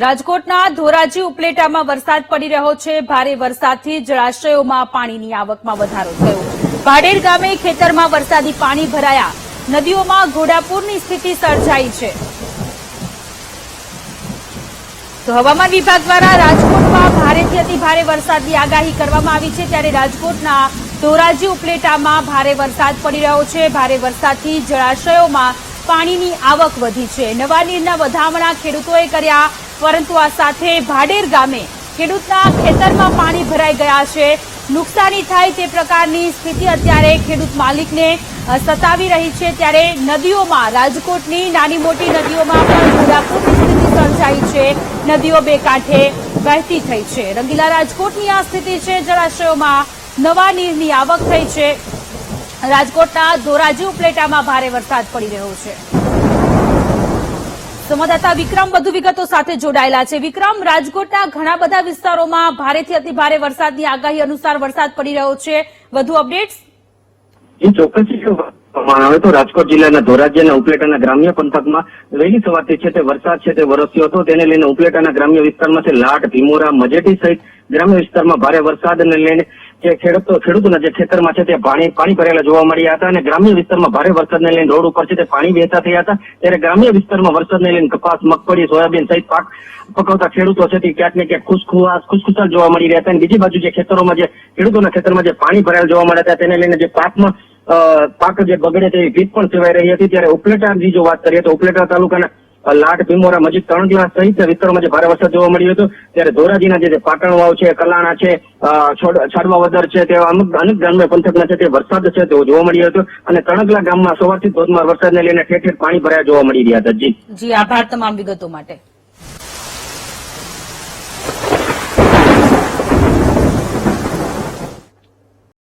રાજકોટના ધોરાજી ઉપલેટામાં વરસાદ પડી રહ્યો છે। ભારે વરસાદથી જળાશયોમાં પાણીની આવકમાં વધારો થયો। ભાડેર ગામે ખેતરમાં વરસાદી પાણી ભરાયા। નદીઓમાં ઘોડાપૂરની સ્થિતિ સર્જાઈ છે। તો હવામાન વિભાગ દ્વારા રાજકોટમાં ભારેથી અતિભારે વરસાદની આગાહી કરવામાં આવી છે। ત્યારે રાજકોટના ધોરાજી ઉપલેટામાં ભારે વરસાદ પડી રહ્યો છે। ભારે વરસાદથી જળાશયોમાં પાણીની આવક વધી છે। નવા નીરના વધામણા ખેડૂતોએ કર્યા, પરંતુ આ સાથે ભાડેર ગામે ખેડૂતના ખેતરમાં પાણી ભરાઈ ગયા છે। નુકસાની થાય તે પ્રકારની સ્થિતિ અત્યારે ખેડૂત માલિકને સતાવી રહી છે। ત્યારે નદીઓમાં રાજકોટની નાની મોટી નદીઓમાં પણ ઘોડાપૂરની સ્થિતિ સર્જાઈ છે। નદીઓ બે કાંઠે વહેતી થઈ છે। રંગીલા રાજકોટની આ સ્થિતિ છે। જળાશયોમાં નવા નીરની આવક થઈ છે। રાજકોટના ધોરાજી ઉપલેટામાં ભારે વરસાદ પડી રહ્યો છે। સંવાદદાતા વિક્રમ વધુ વિગતો સાથે જોડાયેલા છે। વિક્રમ, રાજકોટના ઘણા બધા વિસ્તારોમાં ભારેથી અતિભારે વરસાદની આગાહી અનુસાર વરસાદ પડી રહ્યો છે, વધુ અપડેટ્સ? ચોક્કસ હવે તો રાજકોટ જિલ્લાના ધોરાજી અને ઉપલેટાના ગ્રામ્ય પંથકમાં વહેલી સવારથી છે તે વરસાદ છે તે વરસ્યો હતો। તેને લઈને ઉપલેટાના ગ્રામ્ય વિસ્તારમાં છે લાટ, ભીમોરા, મજેટી સહિત ગ્રામ્ય વિસ્તારમાં ભારે વરસાદને લઈને જે ખેડૂતોના જે ખેતરમાં છે તે પાણી ભરેલા જોવા મળ્યા હતા અને ગ્રામ્ય વિસ્તારમાં ભારે વરસાદને લઈને રોડ ઉપર છે તે પાણી વહેતા થયા હતા। ત્યારે ગ્રામ્ય વિસ્તારમાં વરસાદને લઈને કપાસ, મગફળી, સોયાબીન સહિત પાક પકવતા ખેડૂતો છે તે ક્યાંક ને ક્યાંક ખુશખુશાલ જોવા મળી રહ્યા હતા। અને બીજી બાજુ જે ખેતરોમાં જે ખેડૂતોના ખેતરમાં જે પાણી ભરાયેલ જોવા મળ્યા હતા તેને લઈને જે પાક જે બગડે તેવી ભીત પણ સેવાઈ રહી હતી। ત્યારે ઉપલેટાની જો વાત કરીએ તો ઉપલેટા તાલુકાના લાટ, ભીમોરા, મજીદ, તણગલા સહિત વિસ્તારોમાં જે ભારે વરસાદ જોવા મળ્યો હતો। ત્યારે ધોરાજીના જે પાટણ વાવ છે, કલાણા છે, છાડવાવદર છે, તેવા અનેક ગ્રામ્ય પંથકના છે તે વરસાદ છે તેવો જોવા મળ્યો હતો અને તણગલા ગામમાં સવારથી ધોધમાર વરસાદને લઈને ઠેર ઠેર પાણી ભરાયા જોવા મળી રહ્યા હતા। જી આભાર તમામ વિગતો માટે।